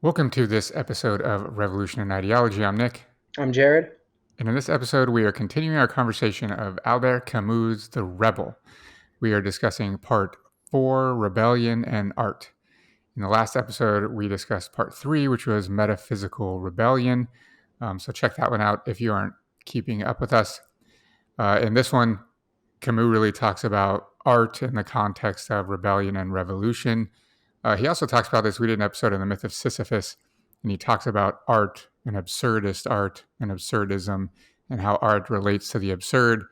Welcome to this episode of Revolution and Ideology. I'm Nick. I'm Jared. And in this episode, we are continuing our conversation of Albert Camus' The Rebel. We are discussing part 4, Rebellion and Art. In the last episode, we discussed part 3, which was Metaphysical Rebellion. So check that one out if you aren't keeping up with us. In this one, Camus really talks about art in the context of rebellion and revolution. He also talks about this. We did an episode on the myth of Sisyphus, and he talks about art and absurdist art and absurdism and how art relates to the absurd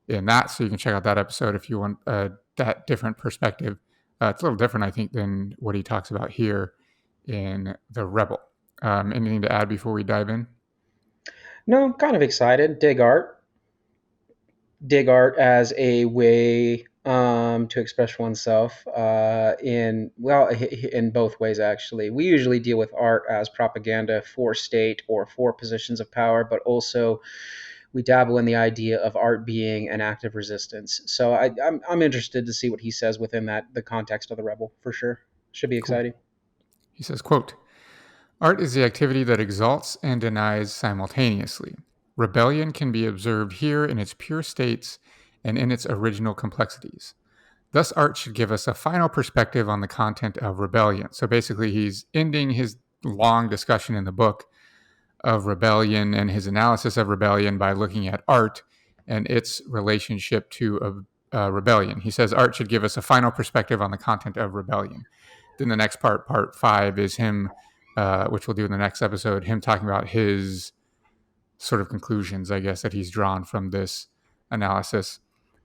in that. So you can check out that episode if you want that different perspective. It's a little different, I think, than what he talks about here in The Rebel. Anything to add before we dive in? No, I'm kind of excited. Dig art. Dig art as a way to express oneself in both ways, actually. We usually deal with art as propaganda for state or for positions of power, but also we dabble in the idea of art being an act of resistance. So I'm interested to see what he says within the context of The Rebel, for sure. Should be Cool. exciting. He says, quote, "Art is the activity that exalts and denies simultaneously. Rebellion can be observed here in its pure states and in its original complexities. Thus, art should give us a final perspective on the content of rebellion." So basically, he's ending his long discussion in the book of rebellion and his analysis of rebellion by looking at art and its relationship to rebellion. He says art should give us a final perspective on the content of rebellion. Then the next part 5, is him, which we'll do in the next episode, him talking about his sort of conclusions, I guess, that he's drawn from this analysis.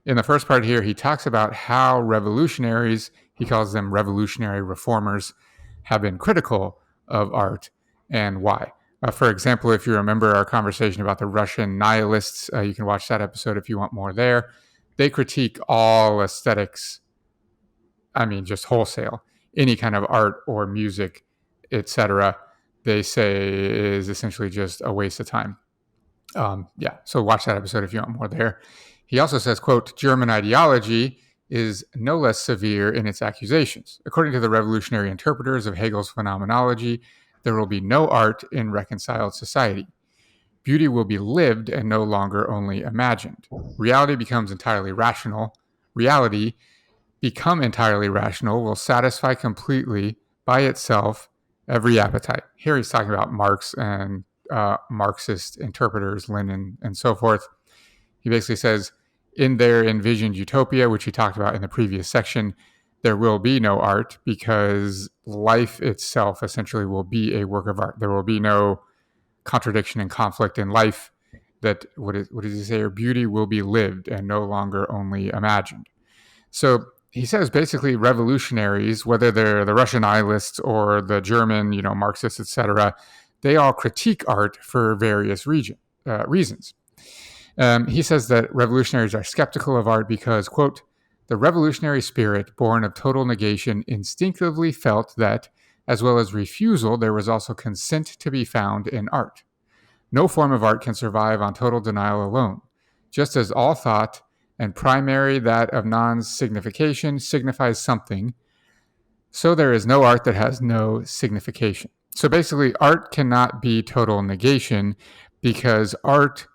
In the first part here, he talks about how revolutionaries, he calls them revolutionary reformers, have been critical of art and why. For example, if you remember our conversation about the Russian nihilists, you can watch that episode if you want more there. They critique all aesthetics, just wholesale. Any kind of art or music, etc., they say is essentially just a waste of time. So watch that episode if you want more there. He also says, quote, "German ideology is no less severe in its accusations. According to the revolutionary interpreters of Hegel's phenomenology, there will be no art in reconciled society. Beauty will be lived and no longer only imagined. Reality become entirely rational, will satisfy completely by itself every appetite." Here he's talking about Marx and Marxist interpreters, Lenin, and so forth. He basically says, in their envisioned utopia, which he talked about in the previous section, there will be no art because life itself essentially will be a work of art. There will be no contradiction and conflict in life. That, what does he say? Beauty will be lived and no longer only imagined. So he says basically revolutionaries, whether they're the Russian nihilists or the German, Marxists, etc., they all critique art for various reasons. He says that revolutionaries are skeptical of art because, quote, "The revolutionary spirit, born of total negation, instinctively felt that, as well as refusal, there was also consent to be found in art. No form of art can survive on total denial alone. Just as all thought, and primary that of non-signification, signifies something, so there is no art that has no signification." So basically, art cannot be total negation because art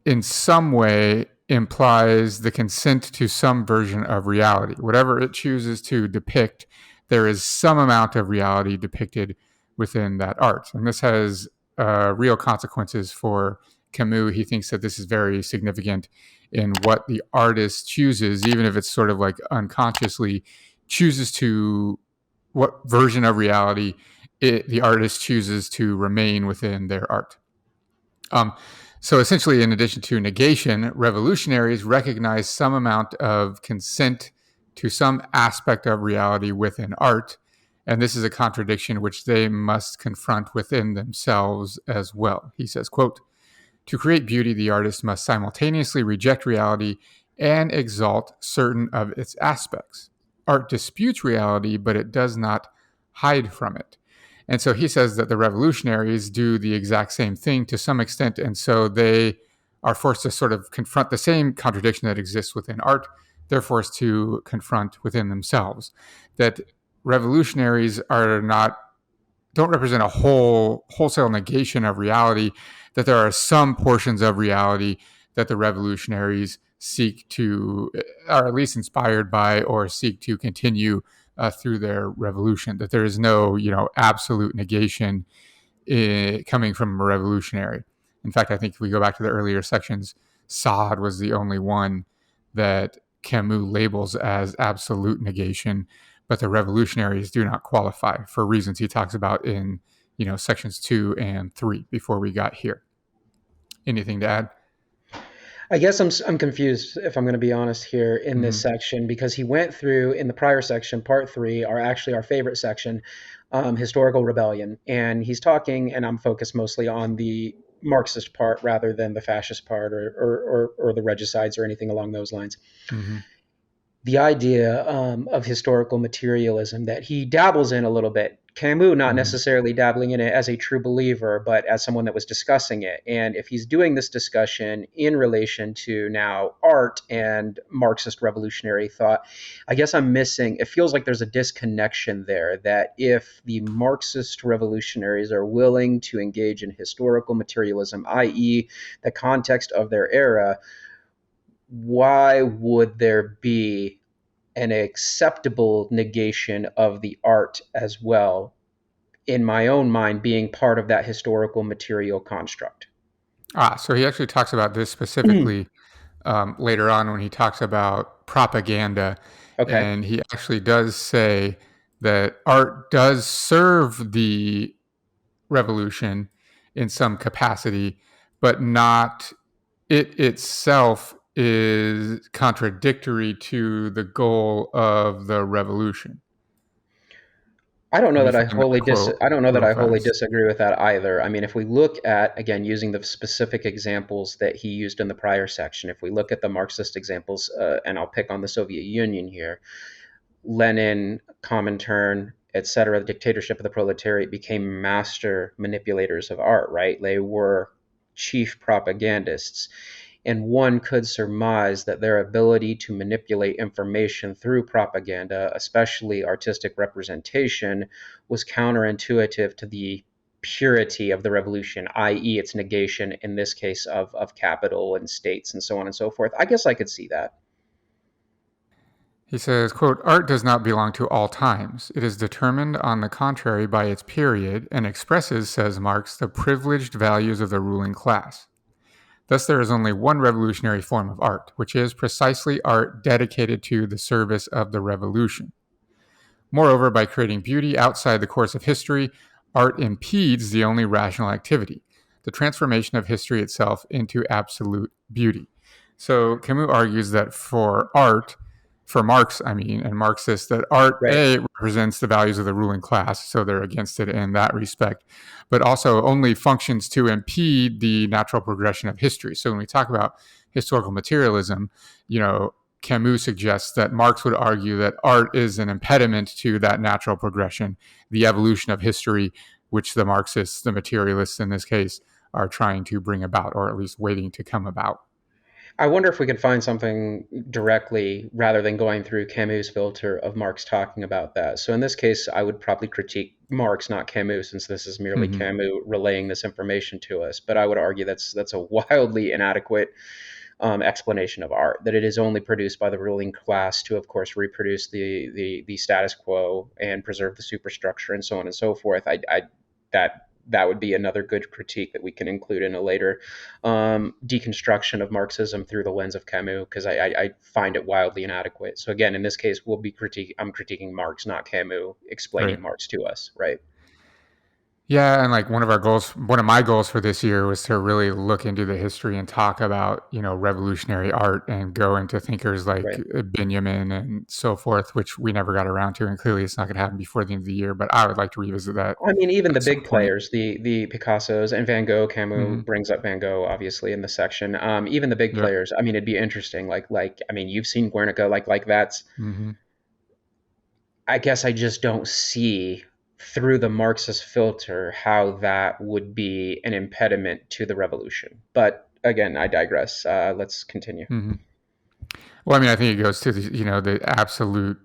in some way implies the consent to some version of reality. Whatever it chooses to depict, there is some amount of reality depicted within that art. And this has real consequences for Camus. He thinks that this is very significant in what the artist chooses, even if it's sort of like unconsciously chooses to, what version of reality the artist chooses to remain within their art. So essentially, in addition to negation, revolutionaries recognize some amount of consent to some aspect of reality within art, and this is a contradiction which they must confront within themselves as well. He says, quote, "To create beauty, the artist must simultaneously reject reality and exalt certain of its aspects. Art disputes reality, but it does not hide from it." And so he says that the revolutionaries do the exact same thing to some extent, and so they are forced to sort of confront the same contradiction that exists within art. They're forced to confront within themselves that revolutionaries are not don't represent a wholesale negation of reality, that there are some portions of reality that the revolutionaries seek to, are at least inspired by, or seek to continue through their revolution. That there is no, absolute negation coming from a revolutionary. In fact, I think if we go back to the earlier sections, Sade was the only one that Camus labels as absolute negation, but the revolutionaries do not qualify for reasons he talks about in sections 2 and 3 before we got here. Anything to add? I guess I'm confused, if I'm going to be honest here in this Mm-hmm. section, because he went through in the prior section, part three, are actually our favorite section, historical rebellion, and he's talking, and I'm focused mostly on the Marxist part rather than the fascist part or the regicides or anything along those lines. Mm-hmm. The idea of historical materialism that he dabbles in a little bit. Camus not Mm-hmm. necessarily dabbling in it as a true believer, but as someone that was discussing it. And if he's doing this discussion in relation to now art and Marxist revolutionary thought, I guess I'm missing. It feels like there's a disconnection there. That if the Marxist revolutionaries are willing to engage in historical materialism, i.e., the context of their era, why would there be an acceptable negation of the art as well, in my own mind, being part of that historical material construct? So he actually talks about this specifically later on when he talks about propaganda. Okay. And he actually does say that art does serve the revolution in some capacity, but not it itself is contradictory to the goal of the revolution. I don't know Let me that find that quote I don't know that real I wholly fast. disagree with that either. I mean, if we look at, again, using the specific examples that he used in the prior section, if we look at the Marxist examples, and I'll pick on the Soviet Union here, Lenin, Comintern, etc., the dictatorship of the proletariat became master manipulators of art, right? They were chief propagandists. And one could surmise that their ability to manipulate information through propaganda, especially artistic representation, was counterintuitive to the purity of the revolution, i.e., its negation, in this case, of capital and states and so on and so forth. I guess I could see that. He says, quote, art does not belong to all times. It is determined, on the contrary, by its period and expresses, says Marx, the privileged values of the ruling class. Thus, there is only one revolutionary form of art, which is precisely art dedicated to the service of the revolution. Moreover, by creating beauty outside the course of history, art impedes the only rational activity, the transformation of history itself into absolute beauty. So Camus argues that for art, for Marx, I mean, and Marxists, that art, Right. A, represents the values of the ruling class, so they're against it in that respect, but also only functions to impede the natural progression of history. So when we talk about historical materialism, Camus suggests that Marx would argue that art is an impediment to that natural progression, the evolution of history, which the Marxists, the materialists in this case, are trying to bring about, or at least waiting to come about. I wonder if we could find something directly rather than going through Camus' filter of Marx talking about that. So in this case, I would probably critique Marx, not Camus, since this is merely Mm-hmm. Camus relaying this information to us. But I would argue that's a wildly inadequate explanation of art. That it is only produced by the ruling class to, of course, reproduce the status quo and preserve the superstructure and so on and so forth. That would be another good critique that we can include in a later deconstruction of Marxism through the lens of Camus, because I find it wildly inadequate. So again, in this case, I'm critiquing Marx, not Camus, Right. explaining Marx to us, right? Yeah, and like one of my goals for this year was to really look into the history and talk about, revolutionary art and go into thinkers like Right. Benjamin and so forth, which we never got around to, and clearly it's not going to happen before the end of the year. But I would like to revisit that I mean, even the at some big point. players, the Picassos and Van Gogh. Camus Mm-hmm. brings up Van Gogh, obviously, in the section. Even the big Yep. players. I mean, it'd be interesting. I mean, you've seen Guernica. Like that's. Mm-hmm. I guess I just don't see through the Marxist filter how that would be an impediment to the revolution. But again, I digress. Let's continue. Mm-hmm. Well, I mean, I think it goes to the absolute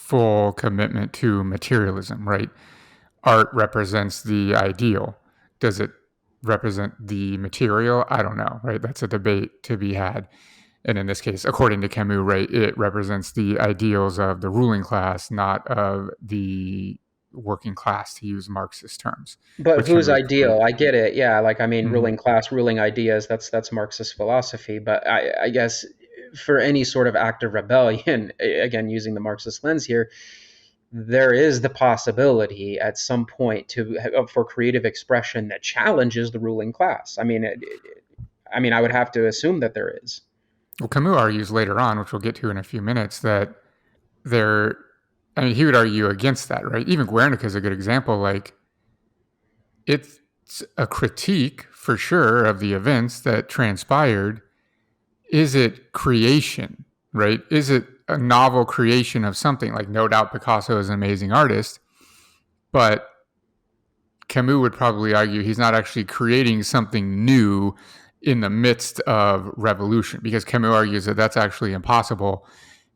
full commitment to materialism, right? Art represents the ideal. Does it represent the material? I don't know, right? That's a debate to be had. And in this case, according to Camus, right, it represents the ideals of the ruling class, not of the working class, to use Marxist terms, But which whose Camus ideal? clearly. I get it. Yeah, like I mean, Mm-hmm. ruling class, ruling ideas. That's Marxist philosophy. But I guess for any sort of act of rebellion, again using the Marxist lens here, there is the possibility at some point for creative expression that challenges the ruling class. I mean, I would have to assume that there is. Well, Camus argues later on, which we'll get to in a few minutes, that there, I mean, he would argue against that, right? Even Guernica is a good example. Like, it's a critique for sure of the events that transpired. Is it creation, right? Is it a novel creation of something? Like, no doubt Picasso is an amazing artist, but Camus would probably argue he's not actually creating something new in the midst of revolution, because Camus argues that that's actually impossible.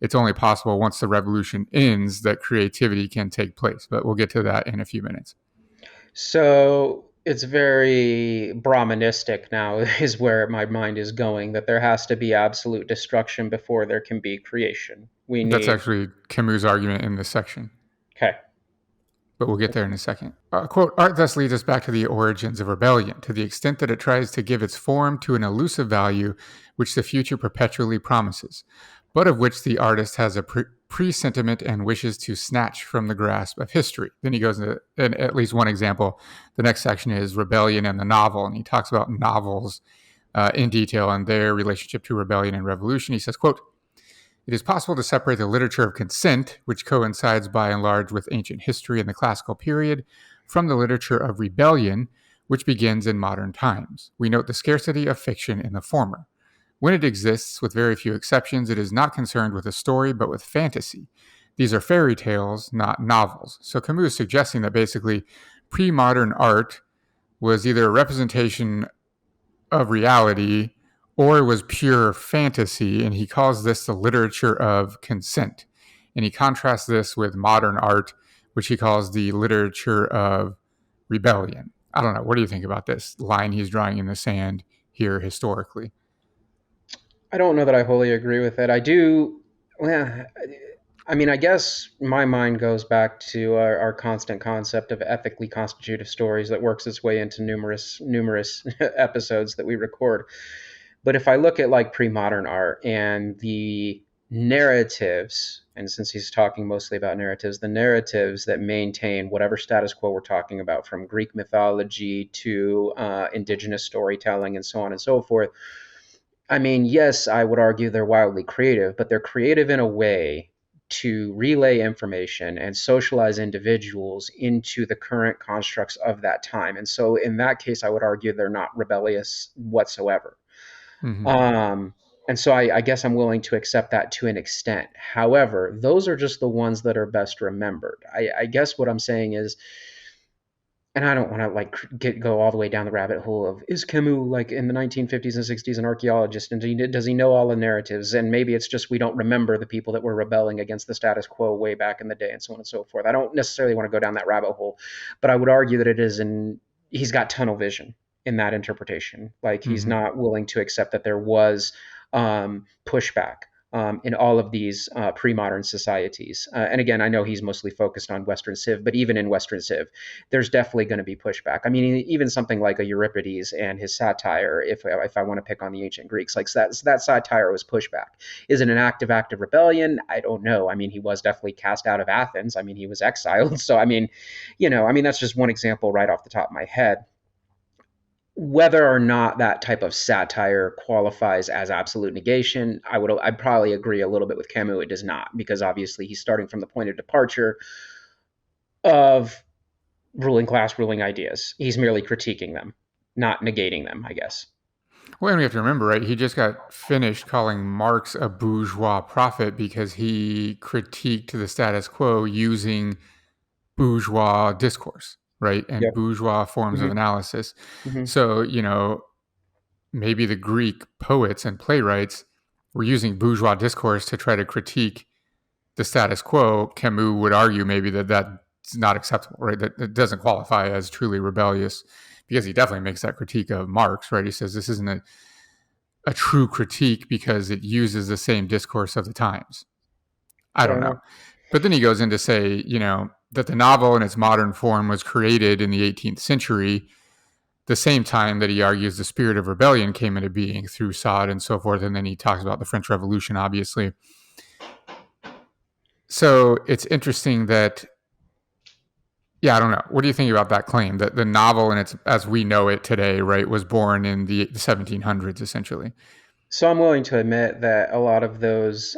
It's only possible once the revolution ends that creativity can take place. But we'll get to that in a few minutes. So it's very Brahmanistic now, is where my mind is going, that there has to be absolute destruction before there can be creation. We That's need, actually Camus' argument in this section, okay. but we'll get there in a second. Quote, art thus leads us back to the origins of rebellion, to the extent that it tries to give its form to an elusive value which the future perpetually promises, but of which the artist has a presentiment and wishes to snatch from the grasp of history. Then he goes into at least one example. The next section is rebellion and the novel, and he talks about novels in detail and their relationship to rebellion and revolution. He says, quote, it is possible to separate the literature of consent, which coincides by and large with ancient history in the classical period, from the literature of rebellion, which begins in modern times. We note the scarcity of fiction in the former. When it exists, with very few exceptions, it is not concerned with a story, but with fantasy. These are fairy tales, not novels. So Camus is suggesting that basically pre-modern art was either a representation of reality or it was pure fantasy, and he calls this the literature of consent. And he contrasts this with modern art, which he calls the literature of rebellion. I don't know. What do you think about this line he's drawing in the sand here historically? I don't know that I wholly agree with it. I do. Well, I mean, I guess my mind goes back to our constant concept of ethically constitutive stories that works its way into numerous episodes that we record. But if I look at like pre-modern art and the narratives, and since he's talking mostly about narratives, the narratives that maintain whatever status quo we're talking about, from Greek mythology to indigenous storytelling and so on and so forth. I mean, yes, I would argue they're wildly creative, but they're creative in a way to relay information and socialize individuals into the current constructs of that time. And so, in that case, I would argue they're not rebellious whatsoever. Mm-hmm. Um, and so, I guess I'm willing to accept that to an extent. However, those are just the ones that are best remembered. I guess what I'm saying is, and I don't want to like go all the way down the rabbit hole of, is Camus like in the 1950s and 60s an archaeologist, and does he know all the narratives, and maybe it's just we don't remember the people that were rebelling against the status quo way back in the day and so on and so forth. I don't necessarily want to go down that rabbit hole, but I would argue that it is in he's got tunnel vision in that interpretation. Like he's Mm-hmm. not willing to accept that there was pushback in all of these pre-modern societies. And again, I know he's mostly focused on Western Civ, but even in Western Civ, there's definitely going to be pushback. I mean, even something like a Euripides and his satire, if I want to pick on the ancient Greeks, like that satire was pushback. Is it an act of rebellion? I don't know. I mean, he was definitely cast out of Athens. I mean, he was exiled. So, I mean, that's just one example right off the top of my head. Whether or not that type of satire qualifies as absolute negation, I'd probably agree a little bit with Camus. It does not, because obviously he's starting from the point of departure of ruling class, ruling ideas. He's merely critiquing them, not negating them, I guess. Well, and we have to remember, right? He just got finished calling Marx a bourgeois prophet because he critiqued the status quo using bourgeois discourse, right? And Yep. bourgeois forms of Mm-hmm. analysis. Mm-hmm. So, maybe the Greek poets and playwrights were using bourgeois discourse to try to critique the status quo, Camus would argue maybe that that's not acceptable, right? That it doesn't qualify as truly rebellious, because he definitely makes that critique of Marx, right? He says this isn't a true critique because it uses the same discourse of the times. I Fair don't know. enough. But then he goes in to say, that the novel in its modern form was created in the 18th century, the same time that he argues the spirit of rebellion came into being through Sade and so forth. And then he talks about the French Revolution, obviously. So it's interesting that, yeah, I don't know. What do you think about that claim that the novel, and its as we know it today, right, was born in the 1700s, essentially? So I'm willing to admit that a lot of those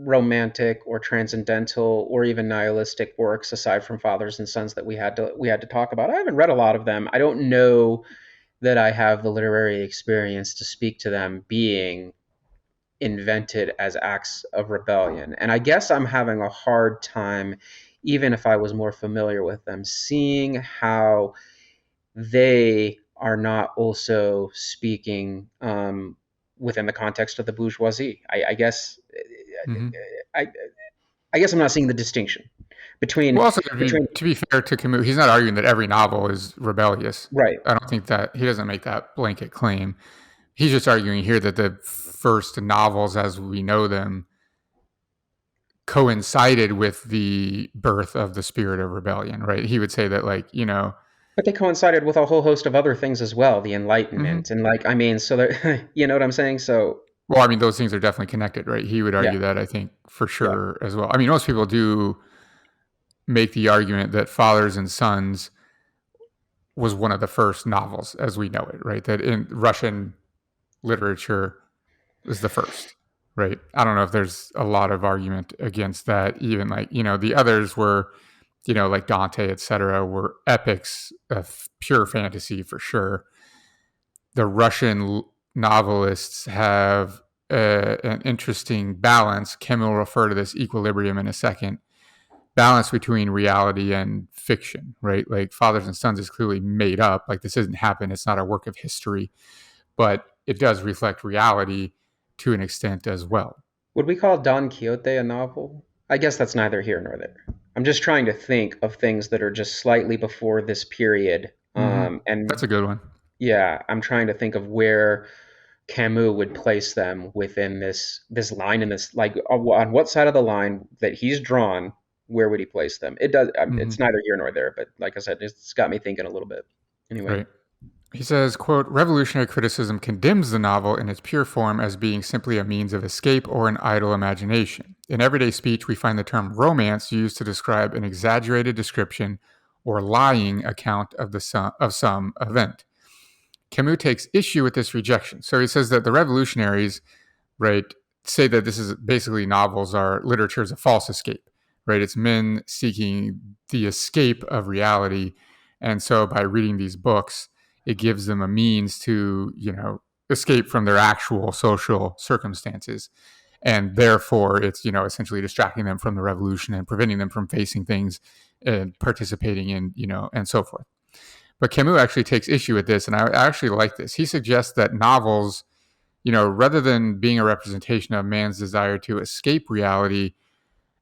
romantic or transcendental or even nihilistic works, aside from Fathers and Sons, that we had to talk about, I haven't read a lot of them. I don't know that I have the literary experience to speak to them being invented as acts of rebellion. And I guess I'm having a hard time, even if I was more familiar with them, seeing how they are not also speaking within the context of the bourgeoisie. Mm-hmm. I, I guess I'm not seeing the distinction between Well, also between to be fair to Camus, he's not arguing that every novel is rebellious. right. I don't think that he doesn't make that blanket claim. He's just arguing here that the first novels, as we know them, coincided with the birth of the spirit of rebellion. Right? He would say that, But they coincided with a whole host of other things as well, the mm-hmm. Enlightenment, and like I mean, so there, you know what I'm saying? So Well, I mean, those things are definitely connected, right? He would yeah, argue that, I think, for yeah. sure as well. I mean, most people do make the argument that Fathers and Sons was one of the first novels as we know it, right? That in Russian literature was the first, right? I don't know if there's a lot of argument against that. Even the others were, like Dante, etc., were epics of pure fantasy for sure. The Russian novelists have an interesting balance. Kim will refer to this equilibrium in a second. Balance between reality and fiction, right? Like Fathers and Sons is clearly made up. Like this doesn't happen. It's not a work of history, but it does reflect reality to an extent as well. Would we call Don Quixote a novel? I guess that's neither here nor there. I'm just trying to think of things that are just slightly before this period. Mm-hmm. And That's a good one. yeah, I'm trying to think of where Camus would place them within this line in this like on what side of the line that he's drawn, where would he place them? It does Mm-hmm. it's neither here nor there, but like I said, it's got me thinking a little bit. Anyway, Right. He says, quote, revolutionary criticism condemns the novel in its pure form as being simply a means of escape or an idle imagination. In everyday speech, we find the term romance used to describe an exaggerated description or lying account of some event. Camus takes issue with this rejection. So he says that the revolutionaries, right, say that this is basically novels are literature is a false escape, right? It's men seeking the escape of reality. And so by reading these books, it gives them a means to, escape from their actual social circumstances. And therefore, it's, essentially distracting them from the revolution and preventing them from facing things and participating in, and so forth. But Camus actually takes issue with this, and I actually like this. He suggests that novels, rather than being a representation of man's desire to escape reality,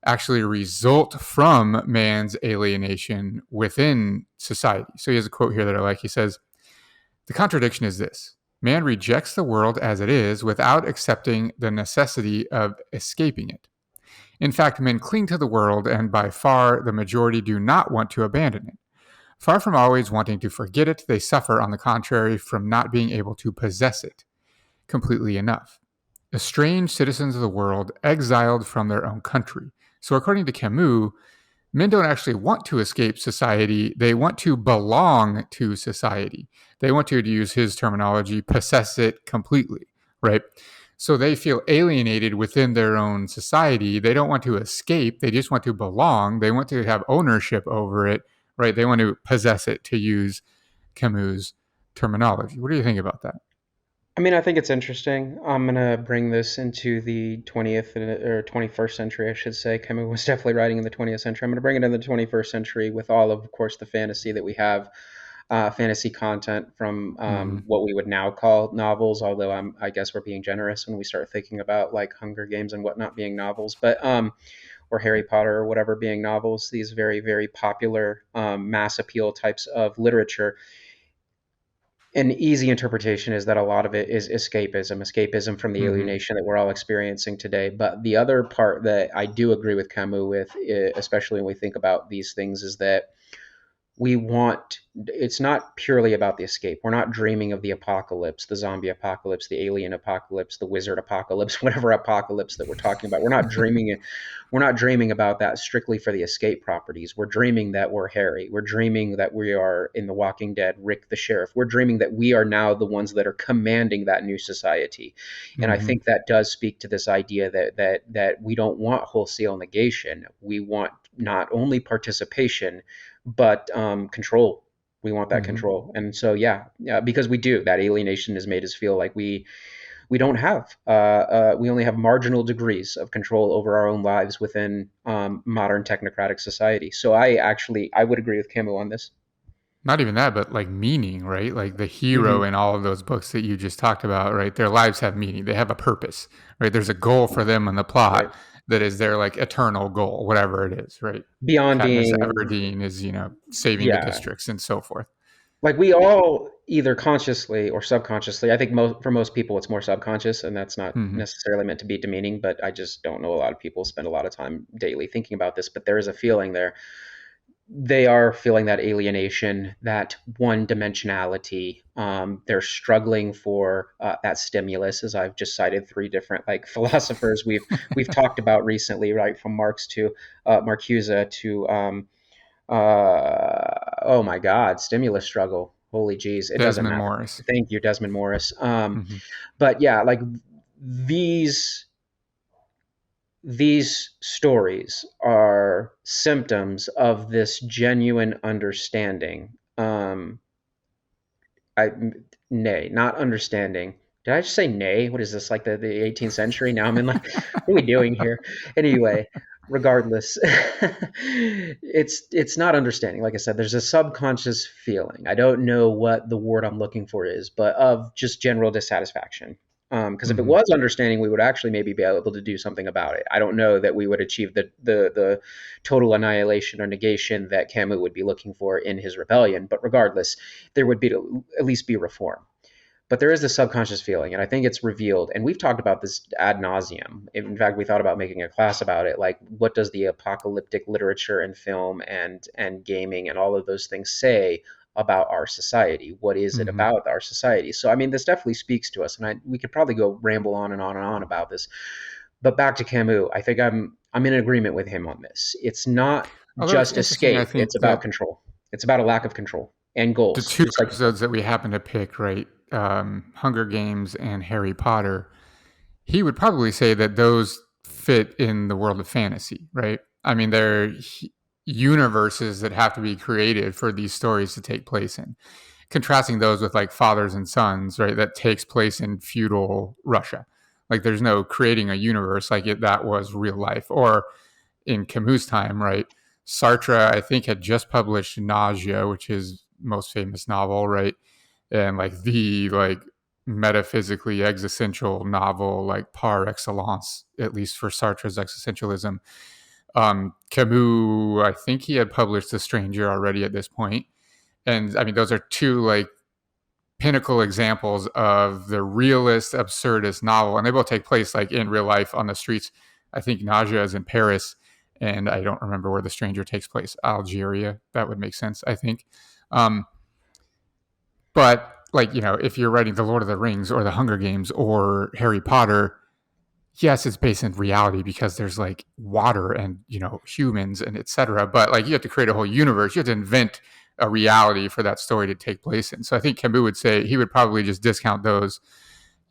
actually result from man's alienation within society. So he has a quote here that I like. He says, the contradiction is this: man rejects the world as it is without accepting the necessity of escaping it. In fact, men cling to the world, and by far the majority do not want to abandon it. Far from always wanting to forget it, they suffer, on the contrary, from not being able to possess it completely enough. Estranged citizens of the world, exiled from their own country. So, according to Camus, men don't actually want to escape society. They want to belong to society. They want to use his terminology, possess it completely, right? So they feel alienated within their own society. They don't want to escape. They just want to belong. They want to have ownership over it, right? They want to possess it, to use Camus' terminology. What do you think about that? I mean, I think it's interesting. I'm gonna bring this into the 20th or 21st century, I should say. Camus was definitely writing in the 20th century. I'm gonna bring it in the 21st century with all of course, the fantasy that we have. fantasy content from Hmm. what we would now call novels. Although I guess we're being generous when we start thinking about like Hunger Games and whatnot being novels, but or Harry Potter or whatever being novels. These very very popular mass appeal types of literature. An easy interpretation is that a lot of it is escapism from the Hmm. alienation that we're all experiencing today. But the other part that I do agree with Camus with, especially when we think about these things, is that we want it's not purely about the escape. We're not dreaming of the apocalypse, the zombie apocalypse, the alien apocalypse, the wizard apocalypse, whatever apocalypse that we're talking about. We're not dreaming about that strictly for the escape properties. We're dreaming that we're Harry. We're dreaming that we are in The Walking Dead, Rick the sheriff. We're dreaming that we are now the ones that are commanding that new society. And I Hmm. think that does speak to this idea that we don't want wholesale negation. We want not only participation but control. We want that Hmm. control, and so yeah, because we do. That alienation has made us feel like we don't have we only have marginal degrees of control over our own lives within modern technocratic society. So I would agree with Camus on this. Not even that, but like meaning, right? Like the hero Hmm. in all of those books that you just talked about, right? Their lives have meaning. They have a purpose, right? There's a goal for them in the Right. plot that is their like eternal goal, whatever it is, right? Beyond Katniss being, Everdeen is, saving the yeah, districts and so forth. like we all either consciously or subconsciously. I think for most people it's more subconscious, and that's not Hmm. necessarily meant to be demeaning, but I just don't know a lot of people spend a lot of time daily thinking about this. But there is a feeling there. They are feeling that alienation, that one dimensionality. They're struggling for that stimulus, as I've just cited three different like philosophers we've talked about recently, right, from Marx to Marcuse to oh my God, stimulus struggle. Holy jeez, it doesn't Desmond matter. Morris. Thank you, Desmond Morris. Hmm. But yeah, like these these stories are symptoms of this genuine understanding. I nay, not understanding. Did I just say nay? What is this, like the 18th century? Now I'm in like, what are we doing here? Anyway, regardless, it's not understanding. Like I said, there's a subconscious feeling. I don't know what the word I'm looking for is, but of just general dissatisfaction. Because if it Hmm. was understanding, we would actually maybe be able to do something about it. I don't know that we would achieve the total annihilation or negation that Camus would be looking for in his rebellion. But regardless, there would be to at least be reform. But there is this subconscious feeling, and I think it's revealed. And we've talked about this ad nauseum. In fact, we thought about making a class about it. Like, what does the apocalyptic literature and film and gaming and all of those things say about our society? What is it Hmm. about our society? So, I mean, this definitely speaks to us, and we could probably go ramble on and on and on about this. But back to Camus, I think I'm in agreement with him on this. It's not Although it's just interesting, I escape; it's think about that control. It's about a lack of control and the goals, two just like episodes that we happen to pick, right, Hunger Games and Harry Potter, he would probably say that those fit in the world of fantasy, right? I mean, they're universes that have to be created for these stories to take place in. Contrasting those with like Fathers and Sons, right, that takes place in feudal Russia. Like, there's no creating a universe like that was real life. Or in Camus' time, right? Sartre, I think, had just published Nausea, which is his most famous novel, right? And like the like metaphysically existential novel, like par excellence, at least for Sartre's existentialism. Camus, I think he had published The Stranger already at this point. And I mean, those are two like pinnacle examples of the realist, absurdist novel. And they both take place like in real life on the streets. I think Nausea is in Paris, and I don't remember where The Stranger takes place. Algeria. That would make sense, I think. Um, but like, if you're writing The Lord of the Rings or The Hunger Games or Harry Potter, yes, it's based in reality because there's like water and humans and etc. But like you have to create a whole universe. You have to invent a reality for that story to take place in. So I think Camus would say he would probably just discount those,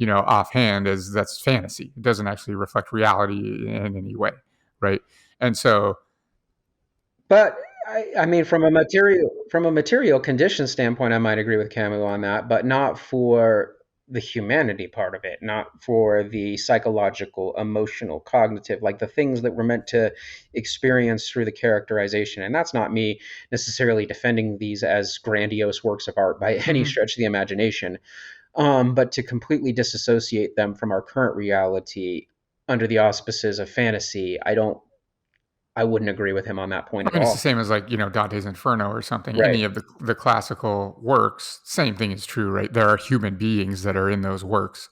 offhand as that's fantasy. It doesn't actually reflect reality in any way, right? And so, But I mean, from a material condition standpoint, I might agree with Camus on that, but not for. the humanity part of it, not for the psychological, emotional, cognitive, like the things that we're meant to experience through the characterization. And that's not me necessarily defending these as grandiose works of art by any Mm-hmm. stretch of the imagination, but to completely disassociate them from our current reality under the auspices of fantasy, I wouldn't agree with him on that point I at mean, it's the all. same as like, Dante's Inferno or something. Right. Any of the classical works, same thing is true, right? There are human beings that are in those works,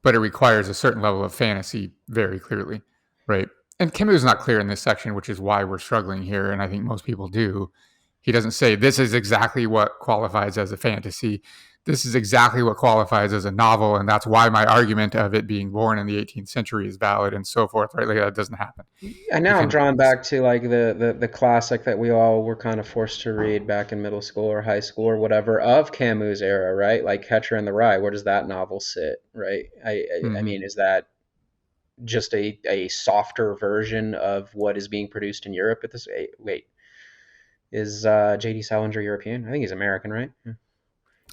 but it requires a certain level of fantasy very clearly, right? And Camus is not clear in this section, which is why we're struggling here, and I think most people do. He doesn't say this is exactly what qualifies as a fantasy. This is exactly what qualifies as a novel, and that's why my argument of it being born in the 18th century is valid, and so forth. Right? Like that doesn't happen. And He now I'm kind of drawn just back to like the classic that we all were kind of forced to read back in middle school or high school or whatever of Camus' era, right? Like Catcher in the Rye. Where does that novel sit, right? I mm-hmm. mean, is that just a softer version of what is being produced in Europe at this? Wait, is J.D. Salinger European? I think he's American, right? Yeah.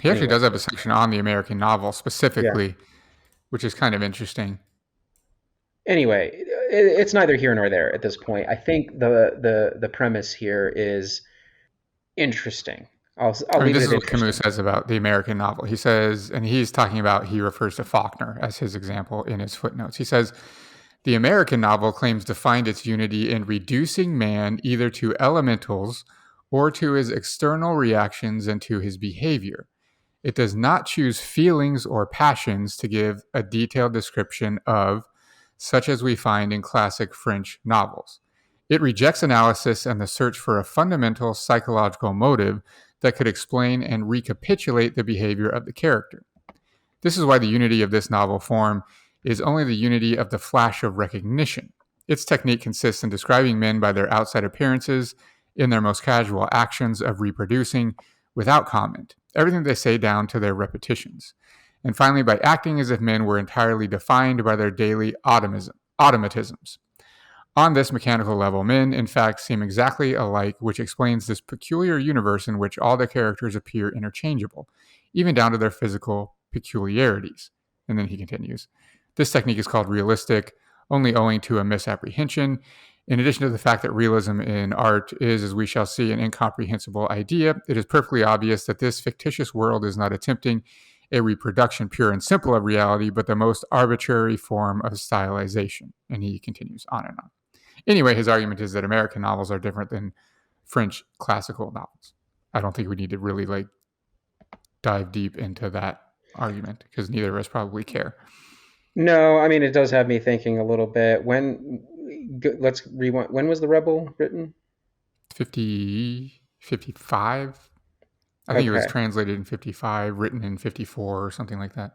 He actually Anyway, does have a section on the American novel yeah. specifically, which is kind of interesting. Anyway, it's neither here nor there at this point. I think the premise here is interesting. I'll I mean, leave it this at is what Camus interesting. says about the American novel. He says, and he's talking about, he refers to Faulkner as his example in his footnotes. He says, the American novel claims to find its unity in reducing man either to elementals or to his external reactions and to his behavior. It does not choose feelings or passions to give a detailed description of, such as we find in classic French novels. It rejects analysis and the search for a fundamental psychological motive that could explain and recapitulate the behavior of the character. This is why the unity of this novel form is only the unity of the flash of recognition. Its technique consists in describing men by their outside appearances, in their most casual actions of reproducing, without comment, everything they say down to their repetitions. And finally, by acting as if men were entirely defined by their daily automatisms. On this mechanical level, men, in fact, seem exactly alike, which explains this peculiar universe in which all the characters appear interchangeable, even down to their physical peculiarities. And then he continues. This technique is called realistic, only owing to a misapprehension. In addition to the fact that realism in art is, as we shall see, an incomprehensible idea, it is perfectly obvious that this fictitious world is not attempting a reproduction pure and simple of reality, but the most arbitrary form of stylization. And he continues on and on. Anyway, his argument is that American novels are different than French classical novels. I don't think we need to really like dive deep into that argument because neither of us probably care. No, I mean it does have me thinking a little bit. Let's rewind. When was The Rebel written? 50, 55. I think it was Okay. translated in 55, written in 54 or something like that.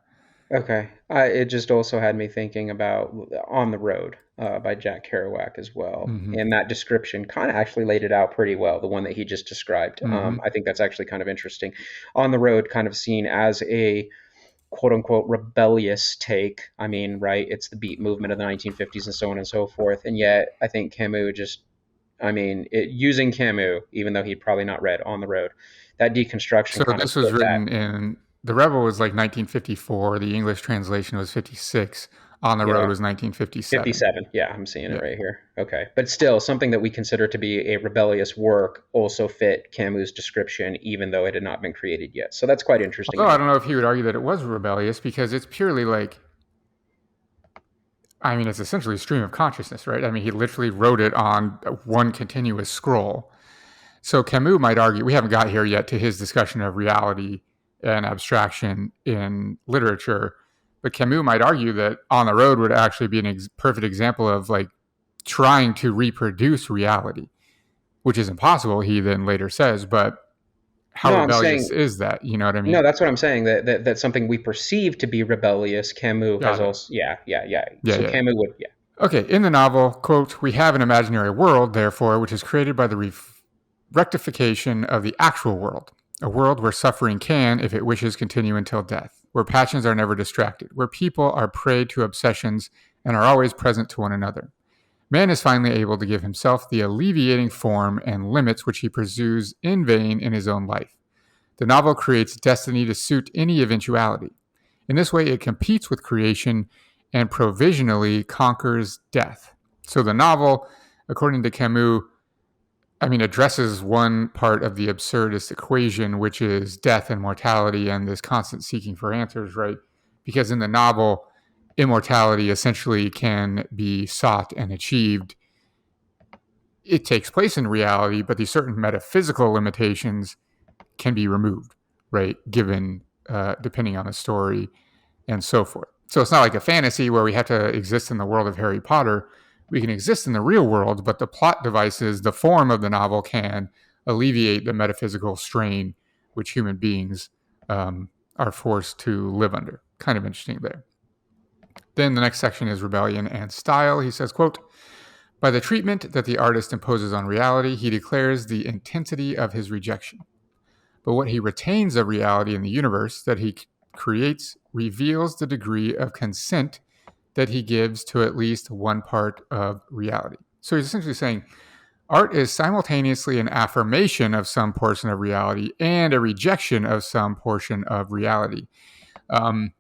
Okay. It just also had me thinking about On the Road by Jack Kerouac as well. Mm-hmm. And that description kind of actually laid it out pretty well, the one that he just described. Mm-hmm. I think that's actually kind of interesting. On the Road kind of seen as a quote unquote rebellious take. I mean, right? It's the beat movement of the 1950s and so on and so forth. And yet, I think Camus just, I mean, using Camus, even though he'd probably not read On the Road, that deconstruction So kind of this was fit that. written in The Rebel was like 1954. The English translation was 56. On the Road Yeah. was 1957. 57. Yeah, I'm seeing it Yeah. right here. Okay. But still, something that we consider to be a rebellious work also fit Camus' description, even though it had not been created yet. So that's quite interesting to Although I me. don't know if he would argue that it was rebellious because it's purely like, I mean, it's essentially a stream of consciousness, right? I mean, he literally wrote it on one continuous scroll. So Camus might argue, we haven't got here yet to his discussion of reality and abstraction in literature, but Camus might argue that On the Road would actually be a perfect example of like trying to reproduce reality, which is impossible, he then later says, but how No, I'm rebellious saying, is that? You know what I no, mean? that's what I'm saying. That's something we perceive to be rebellious. Camus has Got it. also, yeah, yeah, yeah. Yeah, So yeah. Camus would, yeah. Okay, in the novel, quote, we have an imaginary world, therefore, which is created by the rectification of the actual world, a world where suffering can, if it wishes, continue until death, where passions are never distracted, where people are prey to obsessions and are always present to one another. Man is finally able to give himself the alleviating form and limits which he pursues in vain in his own life. The novel creates destiny to suit any eventuality. In this way, it competes with creation and provisionally conquers death. So the novel, according to Camus, addresses one part of the absurdist equation, which is death and mortality and this constant seeking for answers, right? Because in the novel, immortality essentially can be sought and achieved. It takes place in reality, but these certain metaphysical limitations can be removed, right? Given, depending on the story and so forth. So it's not like a fantasy where we have to exist in the world of Harry Potter. We can exist in the real world, but the plot devices, the form of the novel can alleviate the metaphysical strain which human beings are forced to live under. Kind of interesting there. Then the next section is rebellion and style. He says, quote, by the treatment that the artist imposes on reality, he declares the intensity of his rejection. But what he retains of reality in the universe that he creates reveals the degree of consent that he gives to at least one part of reality. So he's essentially saying art is simultaneously an affirmation of some portion of reality and a rejection of some portion of reality. And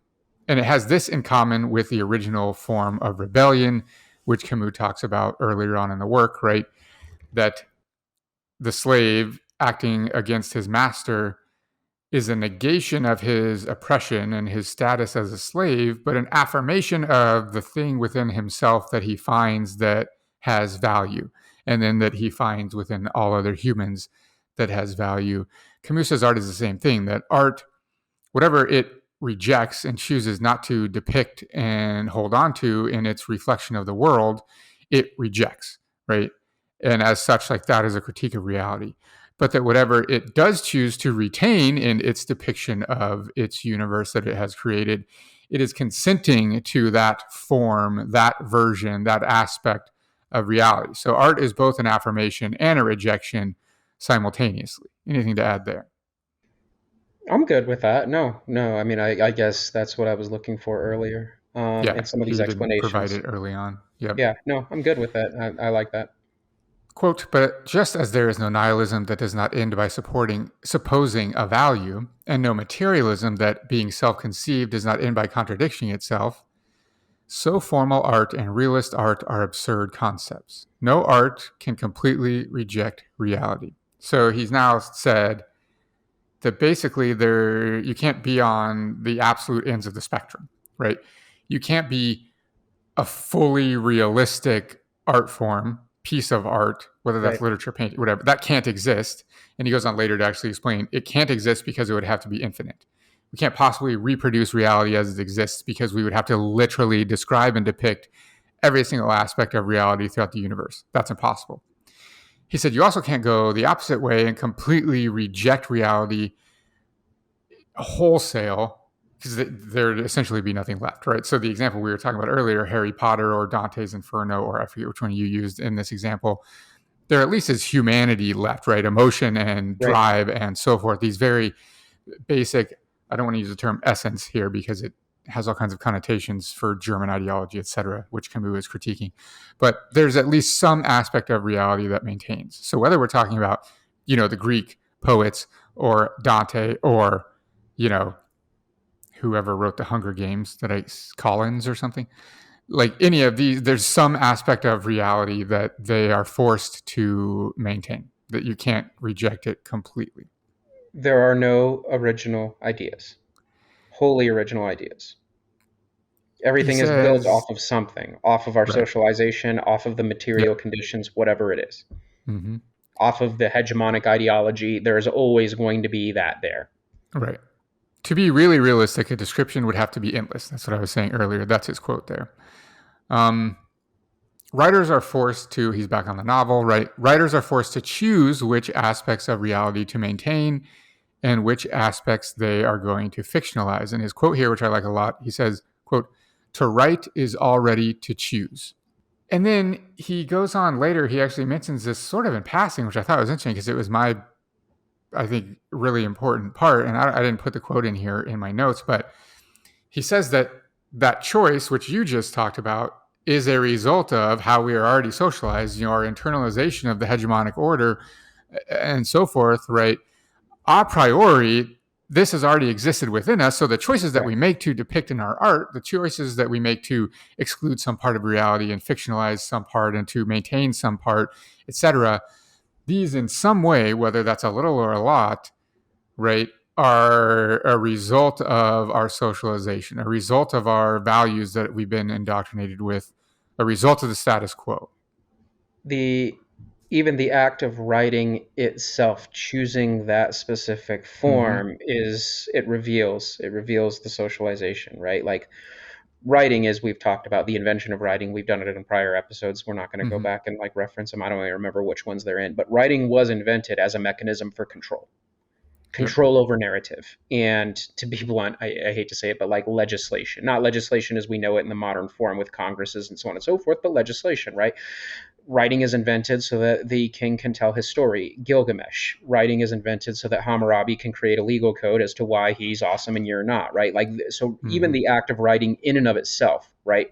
it has this in common with the original form of rebellion, which Camus talks about earlier on in the work, right? That the slave acting against his master is a negation of his oppression and his status as a slave, but an affirmation of the thing within himself that he finds that has value, and then that he finds within all other humans that has value. Camus says art is the same thing, that art, whatever it rejects and chooses not to depict and hold on to in its reflection of the world, it rejects, right? And as such, like that is a critique of reality. But that whatever it does choose to retain in its depiction of its universe that it has created, it is consenting to that form, that version, that aspect of reality. So art is both an affirmation and a rejection simultaneously. Anything to add there? I'm good with that. No, no. I guess that's what I was looking for earlier. Yeah, And some of these he didn't provide explanations. it early on. Yep. Yeah, no, I'm good with that. I like that. Quote, but just as there is no nihilism that does not end by supposing a value, and no materialism that, being self conceived, does not end by contradicting itself, so formal art and realist art are absurd concepts. No art can completely reject reality. So he's now said that basically you can't be on the absolute ends of the spectrum, right? You can't be a fully realistic art form, piece of art, whether that's Right. literature, painting, whatever, that can't exist. And he goes on later to actually explain it can't exist because it would have to be infinite. We can't possibly reproduce reality as it exists because we would have to literally describe and depict every single aspect of reality throughout the universe. That's impossible. He said you also can't go the opposite way and completely reject reality wholesale because there'd essentially be nothing left, right? So the example we were talking about earlier, Harry Potter or Dante's Inferno, or I forget which one you used in this example, there at least is humanity left, right? Emotion and Right. drive and so forth. These very basic, I don't want to use the term essence here because it has all kinds of connotations for German ideology, etc., which Camus is critiquing. But there's at least some aspect of reality that maintains. So whether we're talking about, the Greek poets or Dante or, whoever wrote the Hunger Games, Collins or something, like any of these, there's some aspect of reality that they are forced to maintain, that you can't reject it completely. There are no original ideas, wholly original ideas. He Everything is built says, off of something, off of our right. socialization, off of the material Yep. conditions, whatever it is, Mm-hmm. off of the hegemonic ideology. There is always going to be that there. Right. To be really realistic, a description would have to be endless. That's what I was saying earlier. That's his quote there. Um, Writers are forced to, he's back on the novel, right? Writers are forced to choose which aspects of reality to maintain and which aspects they are going to fictionalize. And his quote here, which I like a lot, he says, quote, to write is already to choose. And then he goes on later, he actually mentions this sort of in passing, which I thought was interesting because it was I think, really important part. And I didn't put the quote in here in my notes, but he says that choice, which you just talked about, is a result of how we are already socialized, our internalization of the hegemonic order and so forth, right? A priori, this has already existed within us. So the choices that Right. we make to depict in our art, the choices that we make to exclude some part of reality and fictionalize some part and to maintain some part, etc., these in some way, whether that's a little or a lot, right, are a result of our socialization, a result of our values that we've been indoctrinated with, a result of the status quo. The Even the act of writing itself, choosing that specific Mm-hmm. form, is it reveals the socialization, right? Like writing, as we've talked about, the invention of writing, we've done it in prior episodes. We're not going to go Mm-hmm. back and like reference them. I don't even remember which ones they're in, but writing was invented as a mechanism for control. Yep. Control over narrative. And to be blunt, I hate to say it, but like legislation, not legislation as we know it in the modern form with Congresses and so on and so forth, but legislation, right? Writing is invented so that the king can tell his story. Gilgamesh. Writing is invented so that Hammurabi can create a legal code as to why he's awesome and you're not, right? Like, so even Mm-hmm. the act of writing in and of itself, right?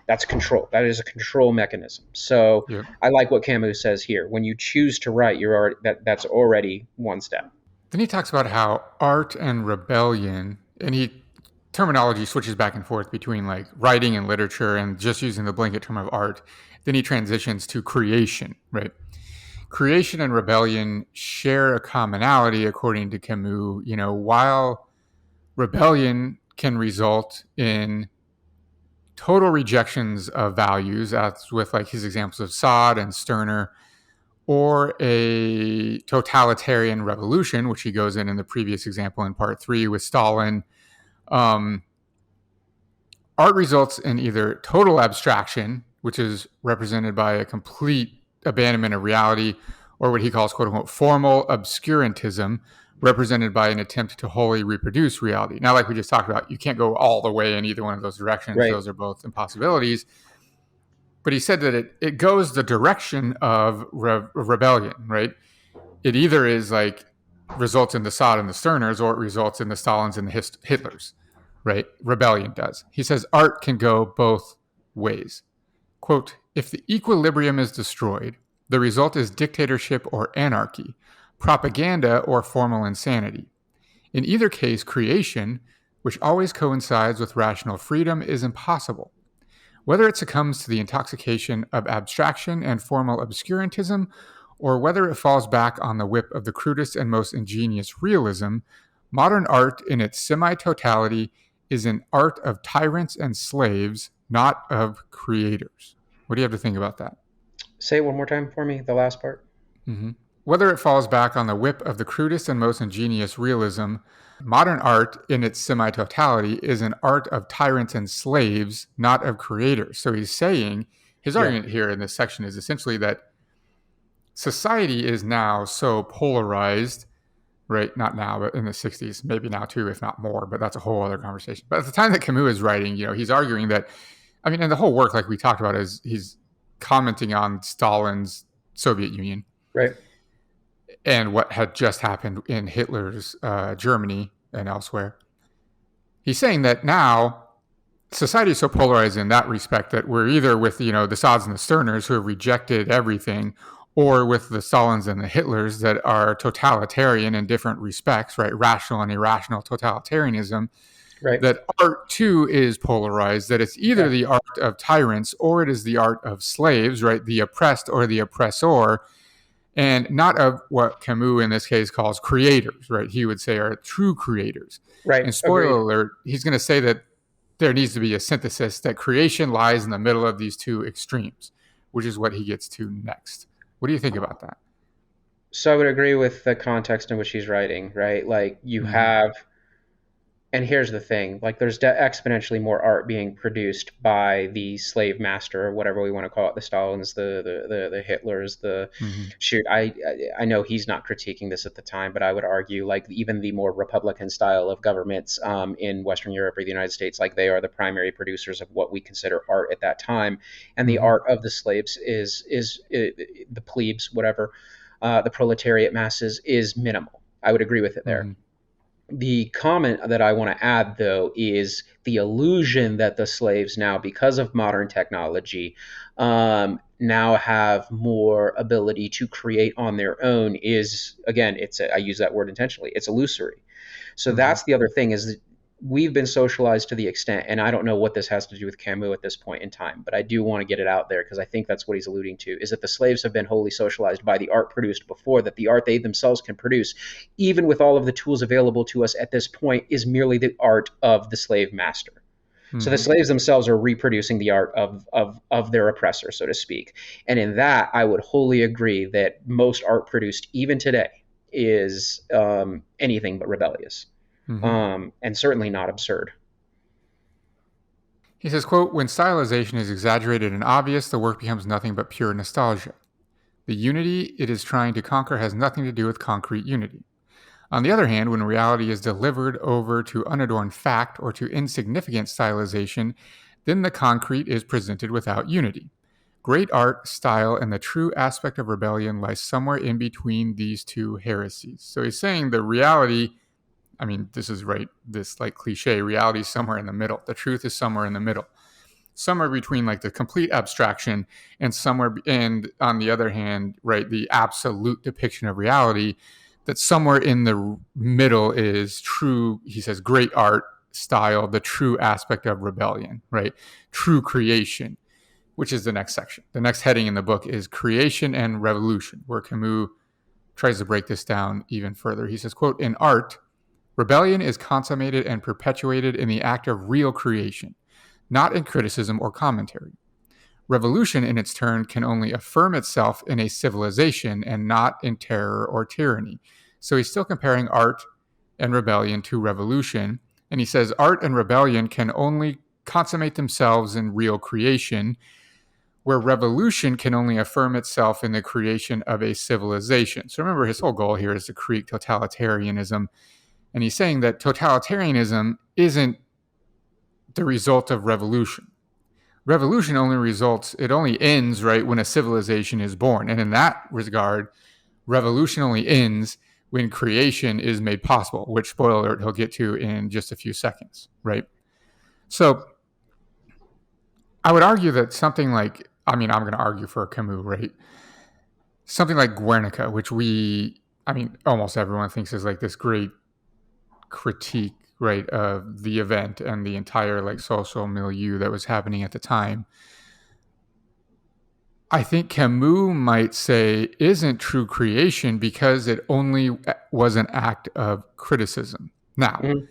That's control. That is a control mechanism. So Yep. I like what Camus says here. When you choose to write, you're already that's already one step. Then he talks about how art and rebellion, and he terminology switches back and forth between like writing and literature and just using the blanket term of art. Then he transitions to creation, right? Creation and rebellion share a commonality, according to Camus. While rebellion can result in total rejections of values, as with like his examples of Sod and Stirner, or a totalitarian revolution, which he goes in the previous example in part 3 with Stalin. Um, Art results in either total abstraction, which is represented by a complete abandonment of reality, or what he calls quote unquote formal obscurantism, represented by an attempt to wholly reproduce reality. Now, like we just talked about, you can't go all the way in either one of those directions. Right. Those are both impossibilities. But he said that it goes the direction of rebellion, right? It either is like results in the Sod and the Sterners, or it results in the Stalins and the Hitlers, right? Rebellion does. He says art can go both ways. Quote, if the equilibrium is destroyed, the result is dictatorship or anarchy, propaganda or formal insanity. In either case, creation, which always coincides with rational freedom, is impossible. Whether it succumbs to the intoxication of abstraction and formal obscurantism, or whether it falls back on the whip of the crudest and most ingenious realism, modern art in its semi totality is an art of tyrants and slaves, not of creators. What do you have to think about that? Say it one more time for me, the last part. Mm-hmm. Whether it falls back on the whip of the crudest and most ingenious realism, modern art in its semi totality is an art of tyrants and slaves, not of creators. So he's saying, his Yeah. argument here in this section is essentially that society is now so polarized, right? Not now, but in the 60s, maybe now too, if not more, but that's a whole other conversation. But at the time that Camus is writing, he's arguing that, and the whole work, like we talked about, is he's commenting on Stalin's Soviet Union Right. and what had just happened in Hitler's Germany and elsewhere. He's saying that now society is so polarized in that respect that we're either with the Sods and the Sterners who have rejected everything, or with the Stalins and the Hitlers that are totalitarian in different respects, right? Rational and irrational totalitarianism. Right. That art too is polarized, that it's either Yeah. the art of tyrants or it is the art of slaves, right? The oppressed or the oppressor, and not of what Camus in this case calls creators, right? He would say are true creators. Right. And spoiler Agreed. alert, he's going to say that there needs to be a synthesis, that creation lies in the middle of these two extremes, which is what he gets to next. What do you think about that? So I would agree with the context in which he's writing, right? Like you Mm-hmm. have, and here's the thing, like there's exponentially more art being produced by the slave master, or whatever we want to call it, the Stalins, the Hitlers, the Mm-hmm. shoot. I know he's not critiquing this at the time, but I would argue like even the more Republican style of governments in Western Europe or the United States, like they are the primary producers of what we consider art at that time, and the Mm-hmm. art of the slaves is the plebes, whatever, the proletariat masses is minimal. I would agree with it there. Mm-hmm. The comment that I want to add, though, is the illusion that the slaves now, because of modern technology, now have more ability to create on their own is, again, I use that word intentionally, it's illusory. So Mm-hmm. that's the other thing, is that we've been socialized to the extent, and I don't know what this has to do with Camus at this point in time, but I do want to get it out there because I think that's what he's alluding to, is that the slaves have been wholly socialized by the art produced before, that the art they themselves can produce, even with all of the tools available to us at this point, is merely the art of the slave master. So the Mm-hmm. slaves themselves are reproducing the art of their oppressor, so to speak. And in that, I would wholly agree that most art produced even today is anything but rebellious, Mm-hmm. and certainly not absurd. He says, quote, when stylization is exaggerated and obvious, the work becomes nothing but pure nostalgia. The unity it is trying to conquer has nothing to do with concrete unity. On the other hand, when reality is delivered over to unadorned fact or to insignificant stylization, then the concrete is presented without unity. Great art, style, and the true aspect of rebellion lies somewhere in between these two heresies. So he's saying the reality, I mean, this is right, this like cliche, reality is somewhere in the middle. The truth is somewhere in the middle. Somewhere between like the complete abstraction and on the other hand, right, the absolute depiction of reality, that somewhere in the middle is true, he says, great art, style, the true aspect of rebellion, right? True creation, which is the next section. The next heading in the book is creation and revolution, where Camus tries to break this down even further. He says, quote, in art, rebellion is consummated and perpetuated in the act of real creation, not in criticism or commentary. Revolution, in its turn, can only affirm itself in a civilization and not in terror or tyranny. So he's still comparing art and rebellion to revolution. And he says art and rebellion can only consummate themselves in real creation, where revolution can only affirm itself in the creation of a civilization. So remember, his whole goal here is to create totalitarianism. And he's saying that totalitarianism isn't the result of revolution. Revolution only results, it only ends, right, when a civilization is born. And in that regard, revolution only ends when creation is made possible, which, spoiler alert, he'll get to in just a few seconds, right? So I would argue that something like, I mean, I'm going to argue for Camus, right? Something like Guernica, which almost everyone thinks is like this great critique, right, of the event and the entire like social milieu that was happening at the time. I think Camus might say isn't true creation because it only was an act of criticism. Now, Mhm.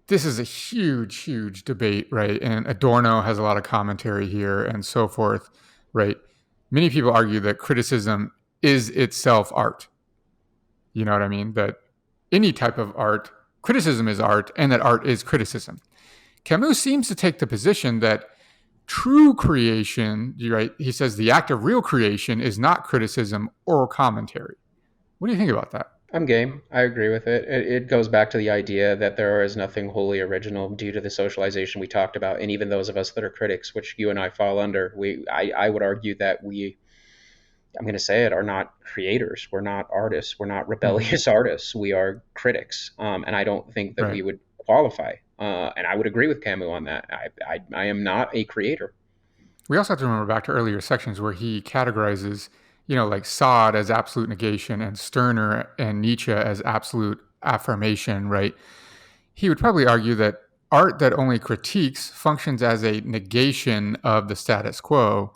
this is a huge, huge debate, right? And Adorno has a lot of commentary here and so forth, right? Many people argue that criticism is itself art. You know what I mean? That any type of art, criticism is art, and that art is criticism. Camus seems to take the position that true creation, right? He says the act of real creation is not criticism or commentary. What do you think about that? I'm game. I agree with it. It goes back to the idea that there is nothing wholly original due to the socialization we talked about, and even those of us that are critics, which you and I fall under. I would argue that I'm going to say it, are not creators. We're not artists. We're not Mm-hmm. rebellious artists. We are critics. And I don't think that Right. we would qualify. And I would agree with Camus on that. I am not a creator. We also have to remember back to earlier sections where he categorizes, like Sade as absolute negation and Stirner and Nietzsche as absolute affirmation, right? He would probably argue that art that only critiques functions as a negation of the status quo,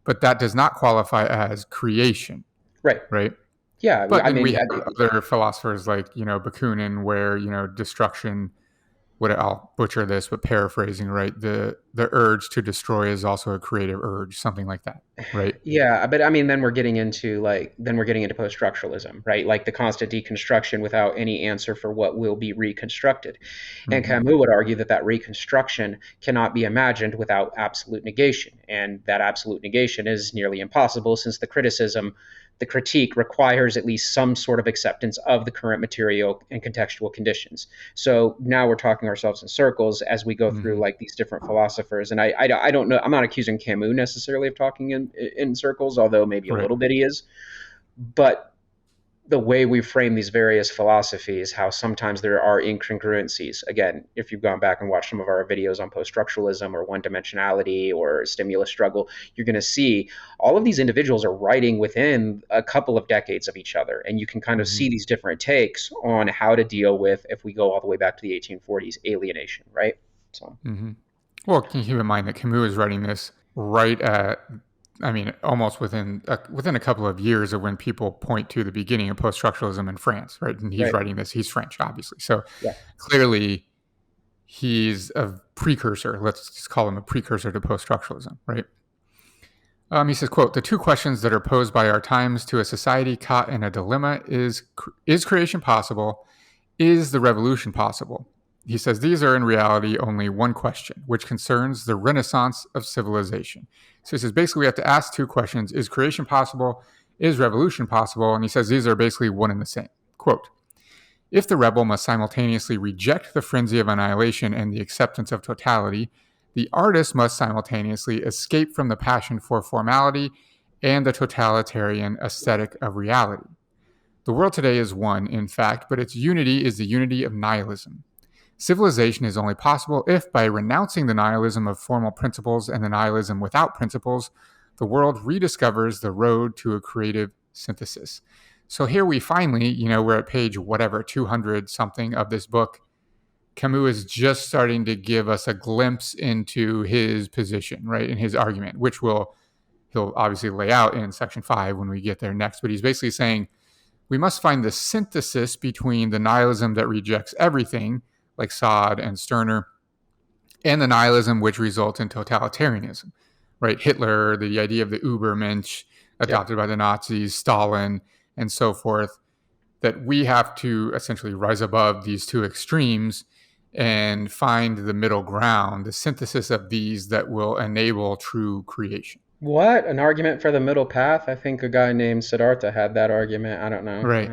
but that does not qualify as creation, Right. right? Yeah. But I then we mean, have other philosophers like, Bakunin, where, destruction, what I'll butcher this, but paraphrasing, right? The urge to destroy is also a creative urge, something like that, right? yeah, but I mean, then we're getting into post-structuralism, right? Like the constant deconstruction without any answer for what will be reconstructed. And Mm-hmm. Camus would argue that that reconstruction cannot be imagined without absolute negation, and that absolute negation is nearly impossible since the critique requires at least some sort of acceptance of the current material and contextual conditions. So now we're talking ourselves in circles as we go through Mm-hmm. like these different philosophers. And I don't know. I'm not accusing Camus necessarily of talking in circles, although maybe a Right. little bit he is. But the way we frame these various philosophies, how sometimes there are incongruencies. Again, if you've gone back and watched some of our videos on post-structuralism or one-dimensionality or stimulus struggle, you're going to see all of these individuals are writing within a couple of decades of each other, and you can kind of Mm-hmm. see these different takes on how to deal with, if we go all the way back to the 1840s, alienation, right? So, Mm-hmm. Well, can you keep in mind that Camus is writing this right at, I mean, almost within a couple of years of when people point to the beginning of post-structuralism in France, right? And he's right, writing this. He's French, obviously. So yeah. clearly, he's a precursor. Let's just call him a precursor to post-structuralism, right? He says, quote, "The two questions that are posed by our times to a society caught in a dilemma is creation possible? Is the revolution possible?" He says these are in reality only one question, which concerns the renaissance of civilization. So he says basically we have to ask two questions: is creation possible? Is revolution possible? And he says these are basically one and the same. Quote, "If the rebel must simultaneously reject the frenzy of annihilation and the acceptance of totality, the artist must simultaneously escape from the passion for formality and the totalitarian aesthetic of reality. The world today is one, in fact, but its unity is the unity of nihilism. Civilization is only possible if, by renouncing the nihilism of formal principles and the nihilism without principles, the world rediscovers the road to a creative synthesis." So here we finally, we're at page whatever, 200 something of this book. Camus is just starting to give us a glimpse into his position, right, in his argument, which he'll obviously lay out in section 5 when we get there next. But he's basically saying we must find the synthesis between the nihilism that rejects everything, like Sade and Stirner, and the nihilism which results in totalitarianism, right? Hitler, the idea of the Übermensch adopted by the Nazis, Stalin, and so forth, that we have to essentially rise above these two extremes and find the middle ground, the synthesis of these that will enable true creation. What? An argument for the middle path? I think a guy named Siddhartha had that argument. I don't know. Right.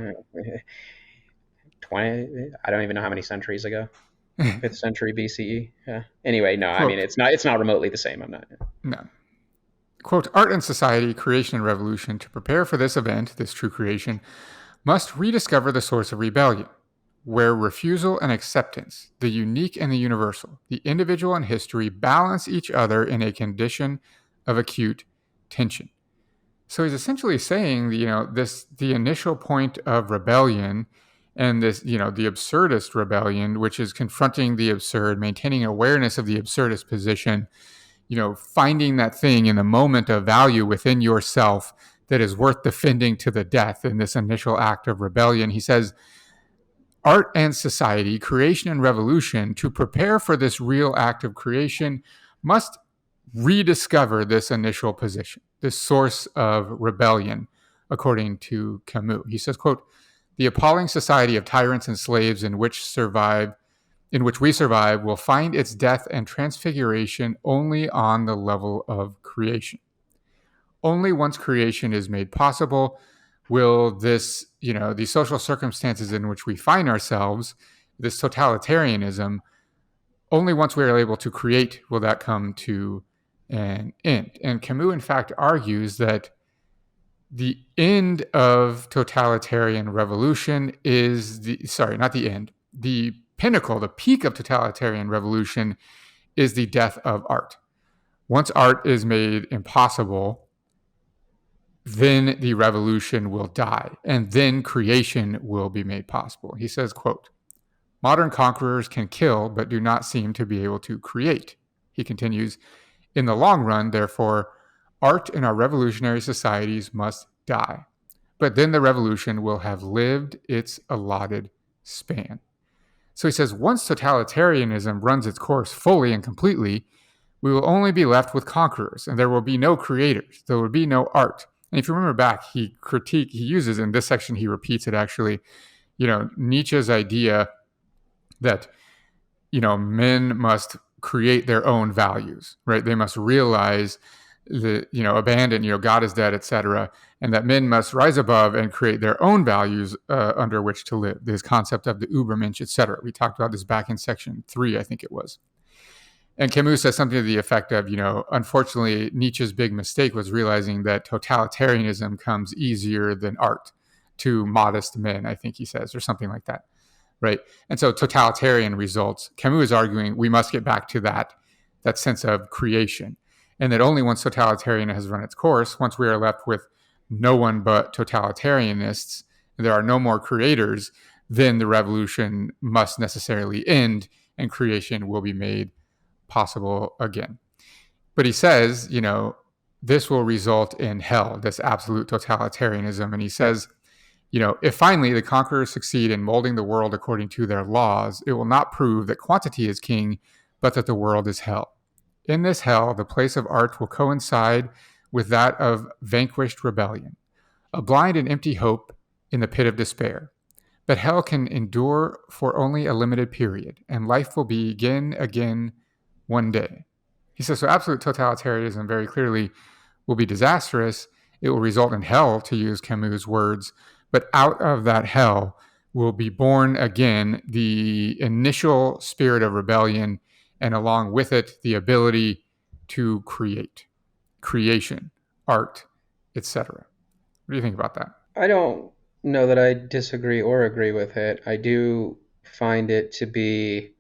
20, I don't even know how many centuries ago. 5th century BCE. Yeah. Anyway, no, I mean Quote, it's not remotely the same. I'm not. no. Quote, "Art and society, creation and revolution, to prepare for this event, this true creation, must rediscover the source of rebellion, where refusal and acceptance, the unique and the universal, the individual and history balance each other in a condition of acute tension." So he's essentially saying, the initial point of rebellion and this, the absurdist rebellion, which is confronting the absurd, maintaining awareness of the absurdist position, finding that thing in the moment of value within yourself that is worth defending to the death in this initial act of rebellion. He says, art and society, creation and revolution, to prepare for this real act of creation, must rediscover this initial position, this source of rebellion, according to Camus. He says, quote, "The appalling society of tyrants and slaves in which we survive will find its death and transfiguration only on the level of creation. Only once creation is made possible will this, the social circumstances in which we find ourselves, this totalitarianism, only once we are able to create will that come to an end." And Camus, in fact, argues that the end of totalitarian revolution is the pinnacle, the peak of totalitarian revolution is the death of art. Once art is made impossible, then the revolution will die, and then creation will be made possible. He says, quote, "Modern conquerors can kill, but do not seem to be able to create." He continues, "In the long run, therefore, art in our revolutionary societies must die. But then the revolution will have lived its allotted span." So he says, once totalitarianism runs its course fully and completely, we will only be left with conquerors, and there will be no creators. There will be no art. And if you remember back, he uses in this section, he repeats it actually, Nietzsche's idea that, men must create their own values, right? They must realize abandon, God is dead, etc., and that men must rise above and create their own values under which to live. This concept of the Übermensch, etc. We talked about this back in section 3, I think it was. And Camus says something to the effect of, unfortunately, Nietzsche's big mistake was realizing that totalitarianism comes easier than art. to modest men, I think he says, or something like that, right? And so totalitarian results. Camus is arguing we must get back to that sense of creation, and that only once totalitarian has run its course, once we are left with no one but totalitarianists, there are no more creators, then the revolution must necessarily end and creation will be made possible again. But he says, this will result in hell, this absolute totalitarianism. And he Right. says, if finally the conquerors succeed in molding the world according to their laws, it will not prove that quantity is king, but that the world is hell. In this hell, the place of art will coincide with that of vanquished rebellion, a blind and empty hope in the pit of despair. But hell can endure for only a limited period, and life will begin again one day. He says, so absolute totalitarianism very clearly will be disastrous. It will result in hell, to use Camus' words, but out of that hell will be born again the initial spirit of rebellion, and along with it, the ability to create, creation, art, etc. What do you think about that? I don't know that I disagree or agree with it. I do find it to be,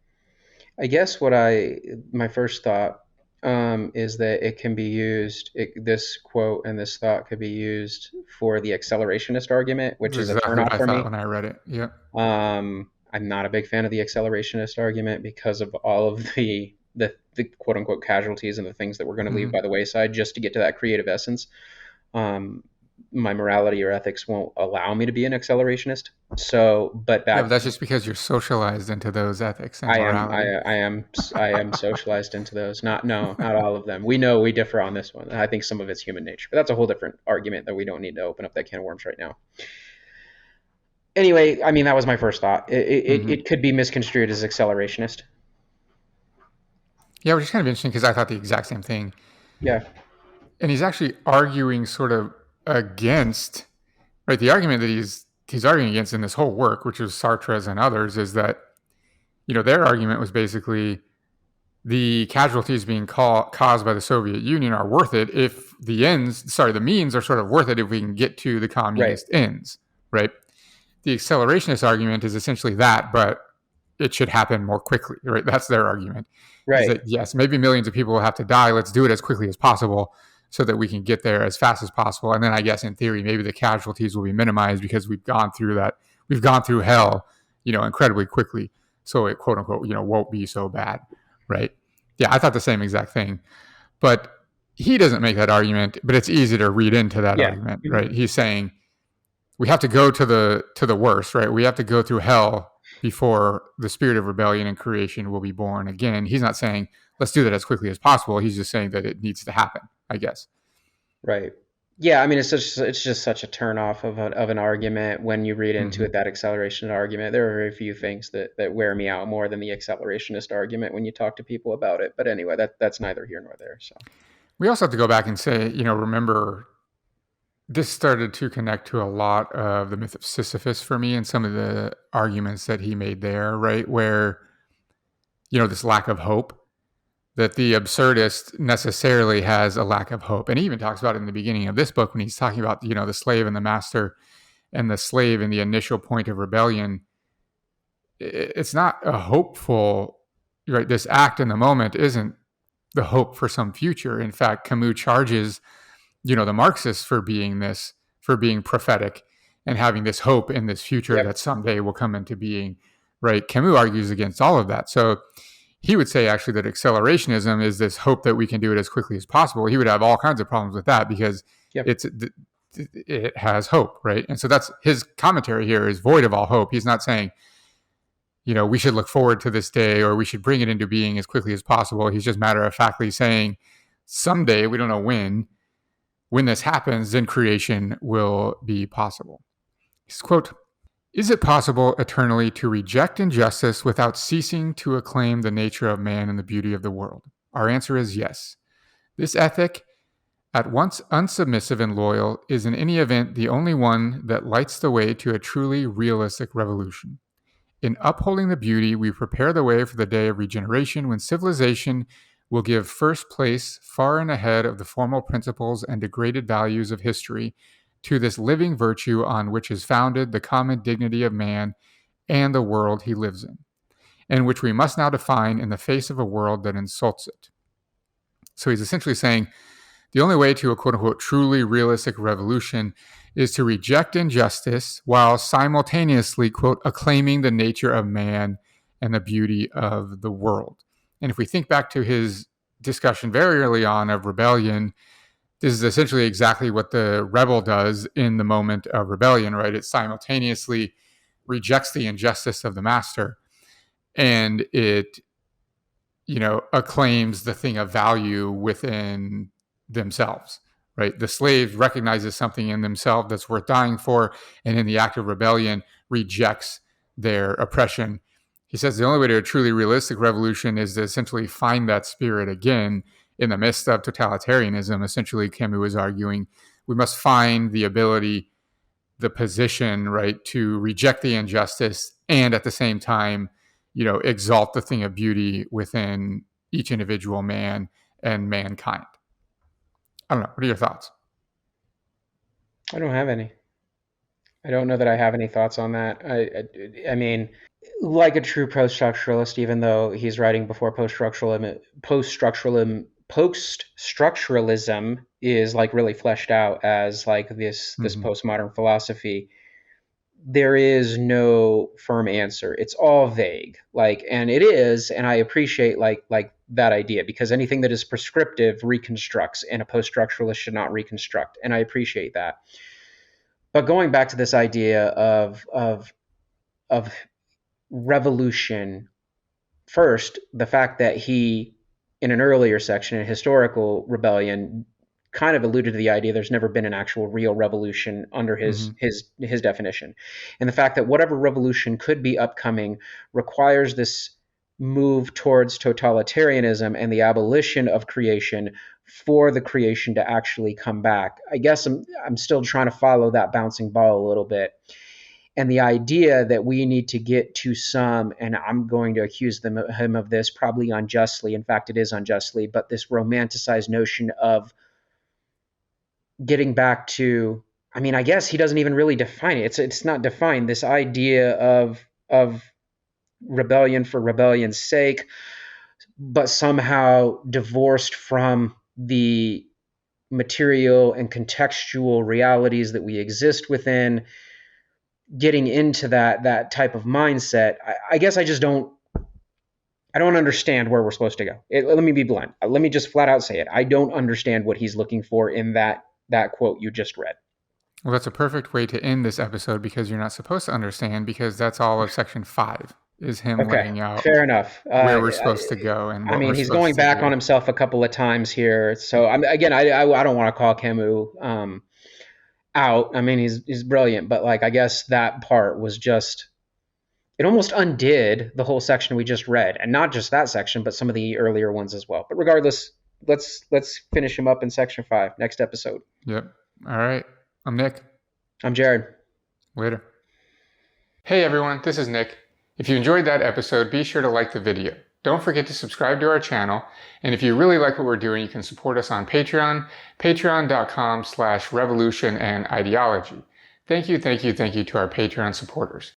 I guess my first thought is that it can be used, this quote and this thought could be used for the accelerationist argument, which That's is a exactly what turnoff I for thought me. when I read it. Yep. I'm not a big fan of the accelerationist argument because of all of the quote unquote casualties and the things that we're going to leave Mm-hmm. by the wayside just to get to that creative essence. Um, my morality or ethics won't allow me to be an accelerationist. So, but Yeah, but that that's just because you're socialized into those ethics and I am, I, morality. I am, I am socialized into those. No, not all of them. We know we differ on this one. I think some of it's human nature, but that's a whole different argument that we don't need to open up that can of worms right now. Anyway, I mean, that was my first thought. Mm-hmm. It could be misconstrued as accelerationist. Yeah, which is kind of interesting because I thought the exact same thing. Yeah, And he's actually arguing sort of against, right? The argument that he's arguing against in this whole work, which is Sartre's and others, is that their argument was basically the casualties being caused by the Soviet Union are worth it if the means are sort of worth it if we can get to the right, communist ends, right? The accelerationist argument is essentially that, but it should happen more quickly, right? That's their argument. Is right, that yes, maybe millions of people will have to die. Let's do it as quickly as possible so that we can get there as fast as possible. And then I guess in theory, maybe the casualties will be minimized because we've gone through that. We've gone through hell, incredibly quickly. So it quote unquote, won't be so bad, right? Yeah, I thought the same exact thing. But he doesn't make that argument, but it's easy to read into that yeah, argument, mhm, right? He's saying we have to go to the worst, right? We have to go through hell before the spirit of rebellion and creation will be born again. He's not saying let's do that as quickly as possible. He's just saying that it needs to happen, I guess. right. Yeah, I mean, it's just such a turnoff of an argument when you read into Mm-hmm. it. That acceleration argument. There are very few things that wear me out more than the accelerationist argument when you talk to people about it. But anyway, that's neither here nor there. So We also have to go back and say, remember this started to connect to a lot of the myth of Sisyphus for me and some of the arguments that he made there, right? Where, this lack of hope, that the absurdist necessarily has a lack of hope. And he even talks about it in the beginning of this book when he's talking about, the slave and the master, and the slave in the initial point of rebellion. It's not a hopeful, right? This act in the moment isn't the hope for some future. In fact, Camus charges, the Marxists for being prophetic and having this hope in this future yep, that someday will come into being, right? Camus argues against all of that. So he would say actually that accelerationism is this hope that we can do it as quickly as possible. He would have all kinds of problems with that because yep, it has hope, right? And so that's his commentary here is void of all hope. He's not saying, we should look forward to this day or we should bring it into being as quickly as possible. He's just matter of factly saying someday, we don't know when this happens, then creation will be possible. His quote, is it possible eternally to reject injustice without ceasing to acclaim the nature of man and the beauty of the world? Our answer is yes. This ethic, at once unsubmissive and loyal, is in any event the only one that lights the way to a truly realistic revolution. In upholding the beauty, we prepare the way for the day of regeneration when civilization will give first place far and ahead of the formal principles and degraded values of history to this living virtue on which is founded the common dignity of man and the world he lives in, and which we must now define in the face of a world that insults it. So he's essentially saying the only way to a quote-unquote truly realistic revolution is to reject injustice while simultaneously, quote, acclaiming the nature of man and the beauty of the world. And if we think back to his discussion very early on of rebellion, this is essentially exactly what the rebel does in the moment of rebellion, right? It simultaneously rejects the injustice of the master, and it, acclaims the thing of value within themselves, right? The slave recognizes something in themselves that's worth dying for, and in the act of rebellion rejects their oppression. He says the only way to a truly realistic revolution is to essentially find that spirit again in the midst of totalitarianism. Essentially, Camus is arguing we must find the ability, the position, right, to reject the injustice and at the same time, exalt the thing of beauty within each individual man and mankind. I don't know. What are your thoughts? I don't have any. I don't know that I have any thoughts on that. I mean, like a true post-structuralist, even though he's writing before post-structuralism is like really fleshed out as like this postmodern philosophy, there is no firm answer. It's all vague. And it is, and I appreciate like that idea, because anything that is prescriptive reconstructs, and a post-structuralist should not reconstruct. And I appreciate that. But going back to this idea of revolution, first, the fact that he, in an earlier section, in historical rebellion, kind of alluded to the idea there's never been an actual real revolution under his definition. And the fact that whatever revolution could be upcoming requires this move towards totalitarianism and the abolition of creation for the creation to actually come back. I guess I'm still trying to follow that bouncing ball a little bit. And the idea that we need to get to some, and I'm going to accuse him of this probably unjustly, in fact it is unjustly, but this romanticized notion of getting back to, I mean, I guess he doesn't even really define it. It's not defined, this idea of rebellion for rebellion's sake, but somehow divorced from the material and contextual realities that we exist within. Getting into that type of mindset, I guess I don't understand where we're supposed to go. Let me be blunt. Let me just flat out say it. I don't understand what he's looking for in that quote you just read. Well, that's a perfect way to end this episode, because you're not supposed to understand, because that's all of section 5 is him laying out fair enough where we're supposed to go. And I mean, he's going back on himself a couple of times here. So I don't want to call Camus out. I mean, he's brilliant, but I guess that part was just, it almost undid the whole section we just read, and not just that section, but some of the earlier ones as well. But regardless, let's finish him up in section 5 next episode. Yep. All right. I'm Nick. I'm Jared. Later. Hey everyone, this is Nick. If you enjoyed that episode, be sure to like the video. Don't forget to subscribe to our channel. And if you really like what we're doing, you can support us on Patreon, patreon.com/revolutionandideology. Thank you to our Patreon supporters.